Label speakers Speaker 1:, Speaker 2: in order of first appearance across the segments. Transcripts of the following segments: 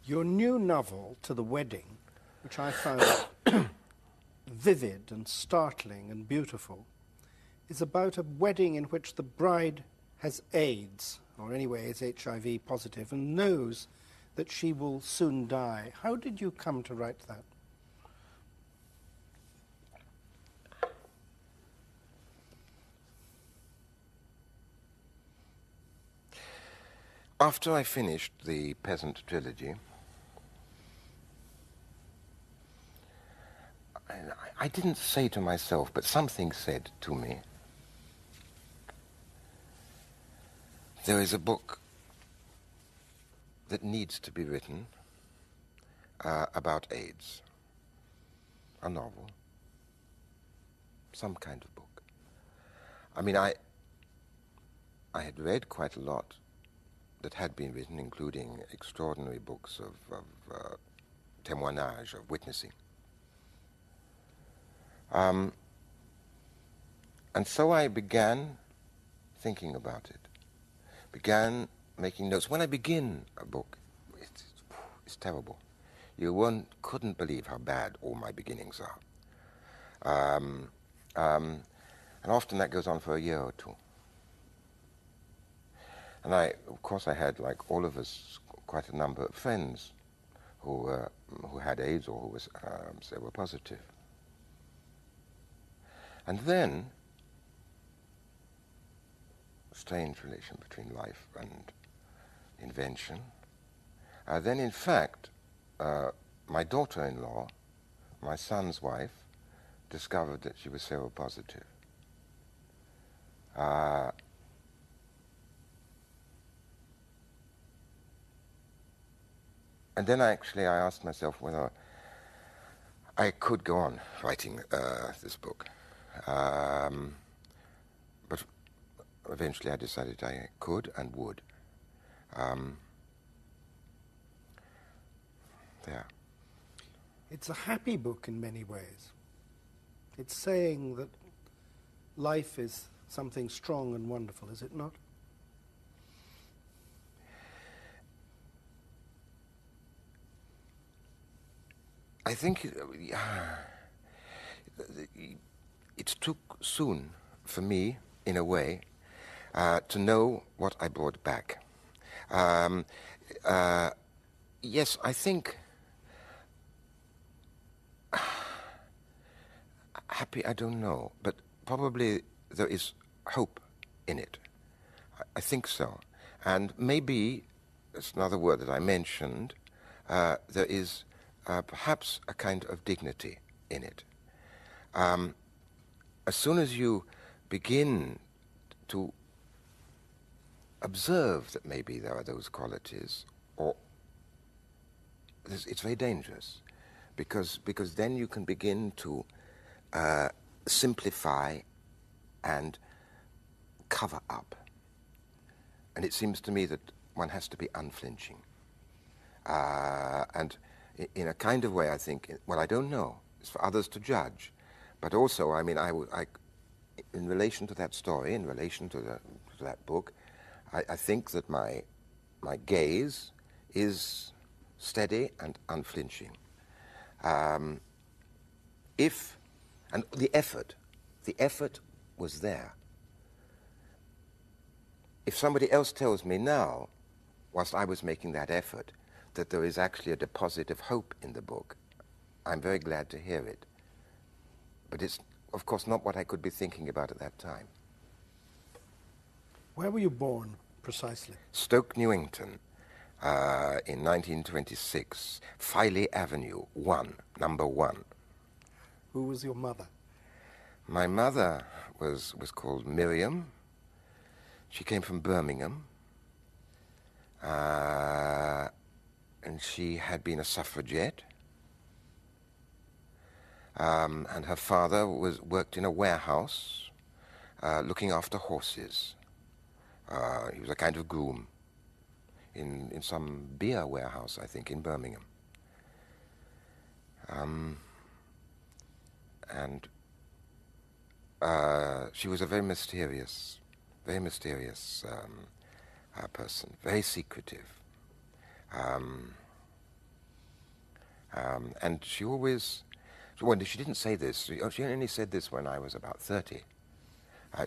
Speaker 1: Your new novel, To the Wedding, which I found vivid and startling and beautiful, is about a wedding in which the bride has AIDS, or anyway is HIV positive, and knows that she will soon die. How did you come to write that?
Speaker 2: After I finished the Peasant trilogy, I didn't say to myself, but something said to me, there is a book that needs to be written about AIDS. A novel. Some kind of book. I mean, I had read quite a lot that had been written, including extraordinary books of témoignage, of witnessing. And so I began thinking about it, began making notes. When I begin a book, it's terrible. You couldn't believe how bad all my beginnings are. And often that goes on for a year or two. And of course I had, like all of us, quite a number of friends who had AIDS or who was seropositive. And then, strange relation between life and invention. Then, in fact, my daughter-in-law, my son's wife, discovered that she was seropositive. And then I asked myself whether I could go on writing this book. But eventually I decided I could and would. There.
Speaker 1: It's a happy book in many ways. It's saying that life is something strong and wonderful, is it not?
Speaker 2: I think it took soon for me, in a way, to know what I brought back. Yes, I think happy, I don't know, but probably there is hope in it. I think so. And maybe, that's another word that I mentioned, there is perhaps a kind of dignity in it. As soon as you begin to observe that maybe there are those qualities, or it's very dangerous, because then you can begin to simplify and cover up. And it seems to me that one has to be unflinching. And in a kind of way, I think, well, I don't know, it's for others to judge, but also, I mean, I in relation to that story, in relation to that book, I think that my gaze is steady and unflinching. And the effort was there. If somebody else tells me now, whilst I was making that effort, that there is actually a deposit of hope in the book, I'm very glad to hear it. But it's, of course, not what I could be thinking about at that time.
Speaker 1: Where were you born, precisely?
Speaker 2: Stoke Newington, in 1926, Filey Avenue, 1, number 1.
Speaker 1: Who was your mother?
Speaker 2: My mother was called Miriam. She came from Birmingham. And she had been a suffragette. And her father worked in a warehouse looking after horses. He was a kind of groom in some beer warehouse, I think, in Birmingham. And she was a very mysterious person, very secretive. And she always, well, she didn't say this, she only said this when I was about 30.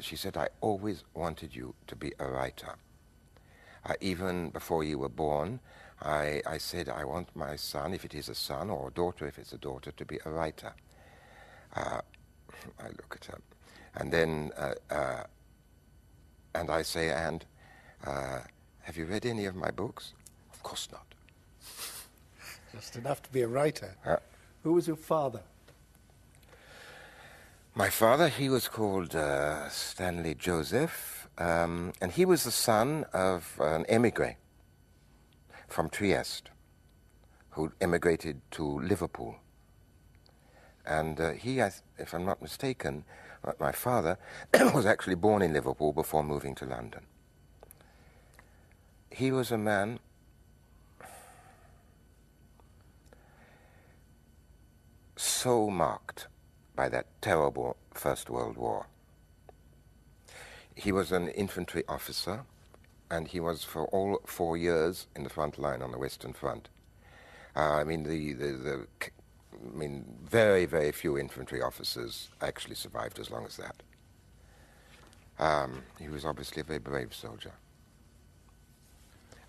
Speaker 2: She said, I always wanted you to be a writer. Even before you were born, I said, I want my son, if it is a son, or a daughter, if it's a daughter, to be a writer. I look at her. And then, and I say, and, have you read any of my books? Of course not.
Speaker 1: Just enough to be a writer. Who was your father?
Speaker 2: My father, he was called Stanley Joseph, and he was the son of an emigre from Trieste who emigrated to Liverpool. And he, if I'm not mistaken, my father was actually born in Liverpool before moving to London. He was a man so marked by that terrible First World War. He was an infantry officer, and he was for all 4 years in the front line on the Western Front. I mean, very, very few infantry officers actually survived as long as that. He was obviously a very brave soldier.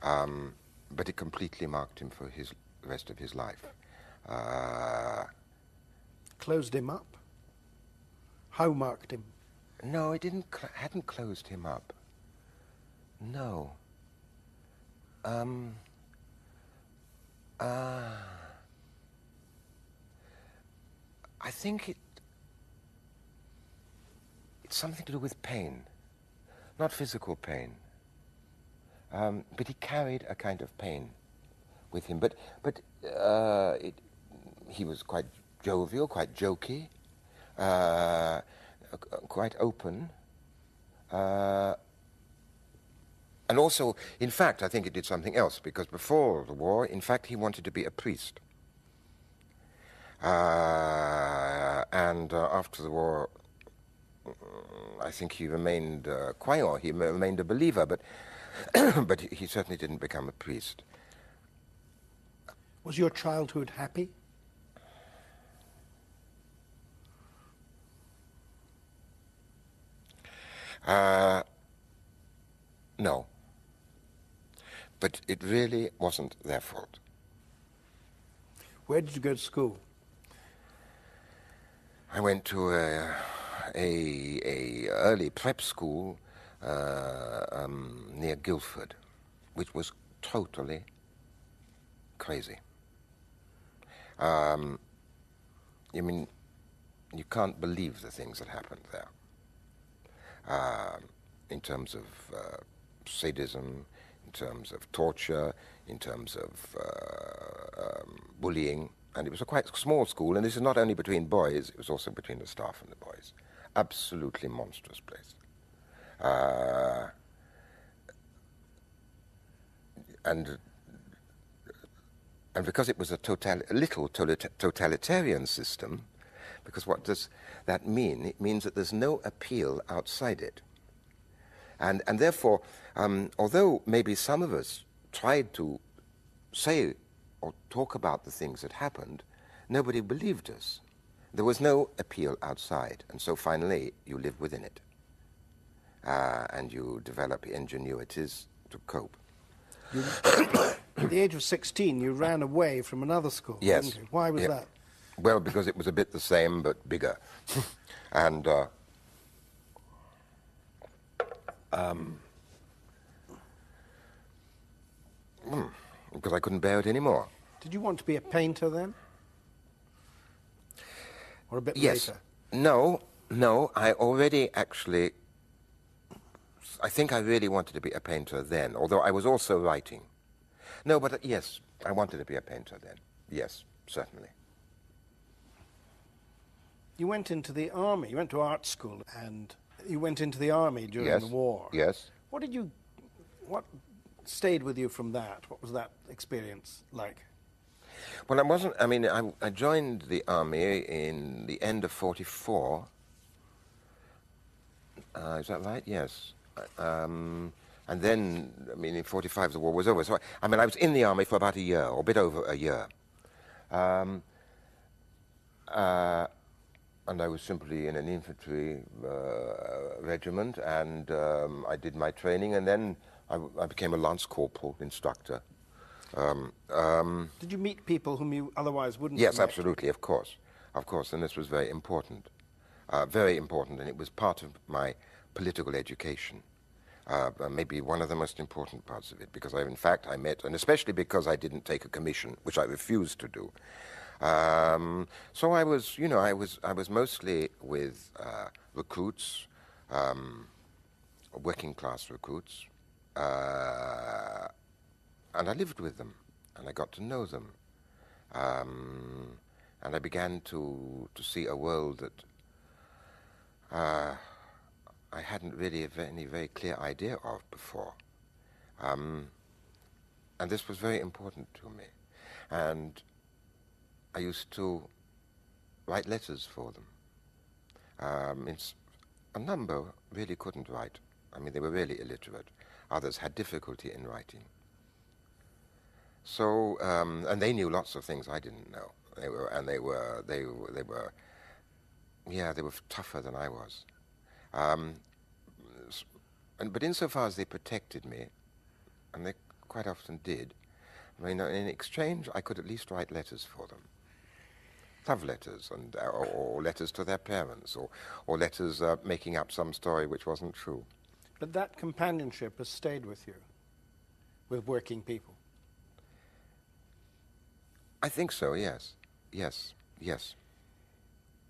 Speaker 2: But it completely marked him for the rest of his life.
Speaker 1: Closed him up? How marked him?
Speaker 2: No, it hadn't closed him up. No. I think it's something to do with pain, not physical pain. But he carried a kind of pain with him. But he was quite jovial, quite jokey, quite open. And also, in fact, I think he did something else, because before the war, in fact, he wanted to be a priest. And after the war, I think he remained croyant, he remained a believer, but but he certainly didn't become a priest.
Speaker 1: Was your childhood happy?
Speaker 2: No. But it really wasn't their fault.
Speaker 1: Where did you go to school?
Speaker 2: I went to a early prep school near Guildford, which was totally crazy. You mean, you can't believe the things that happened there. In terms of sadism, in terms of torture, in terms of bullying. And it was a quite small school, and this is not only between boys, it was also between the staff and the boys. Absolutely monstrous place. And because it was a little totalitarian system, because what does that mean? It means that there's no appeal outside it. And therefore, although maybe some of us tried to say or talk about the things that happened, nobody believed us. There was no appeal outside, and so finally you live within it. And you develop ingenuities to cope.
Speaker 1: At the age of 16, you ran away from another school,
Speaker 2: yes.
Speaker 1: didn't you? Why was that?
Speaker 2: Well, because it was a bit the same, but bigger. And because I couldn't bear it anymore.
Speaker 1: Did you want to be a painter then? Or a bit
Speaker 2: yes.
Speaker 1: later?
Speaker 2: No, I already actually, I think I really wanted to be a painter then, although I was also writing. No, but yes, I wanted to be a painter then. Yes, certainly.
Speaker 1: You went into the army, you went to art school, and you went into the army during
Speaker 2: yes.
Speaker 1: the war.
Speaker 2: Yes.
Speaker 1: What stayed with you from that? What was that experience like?
Speaker 2: Well, I joined the army in the end of 44. Is that right? Yes. And then, in 45 the war was over. So, I was in the army for about a year, or a bit over a year. Um, and I was simply in an infantry regiment, and I did my training, and then I became a lance corporal instructor.
Speaker 1: Did you meet people whom you otherwise wouldn't
Speaker 2: Yes,
Speaker 1: have met?
Speaker 2: absolutely, of course, and this was very important, and it was part of my political education. Maybe one of the most important parts of it, because in fact I met, and especially because I didn't take a commission, which I refused to do. So I was, I was mostly with recruits, working class recruits, and I lived with them, and I got to know them, and I began to see a world that I hadn't really any very clear idea of before. And this was very important to me. And I used to write letters for them. A number really couldn't write. I mean, they were really illiterate. Others had difficulty in writing. So, and they knew lots of things I didn't know. They were tougher than I was. But insofar as they protected me, and they quite often did, I mean, in exchange, I could at least write letters for them. Love letters, or letters to their parents, or letters making up some story which wasn't true.
Speaker 1: But that companionship has stayed with you, with working people.
Speaker 2: I think so, yes. Yes, yes.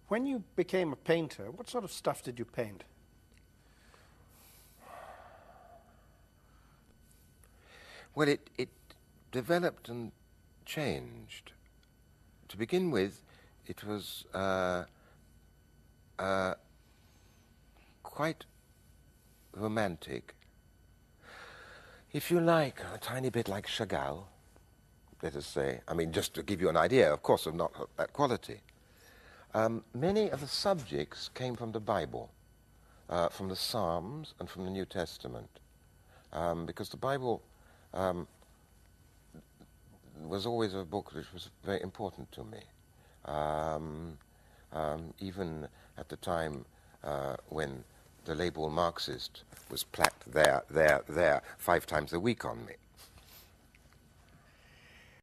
Speaker 1: When you became a painter, what sort of stuff did you paint?
Speaker 2: Well, it developed and changed. To begin with, it was quite romantic. If you like, a tiny bit like Chagall, let us say. I mean, just to give you an idea, of course, of not that quality. Many of the subjects came from the Bible, from the Psalms and from the New Testament, because the Bible was always a book which was very important to me, even at the time when the label Marxist was placked there 5 times a week on me.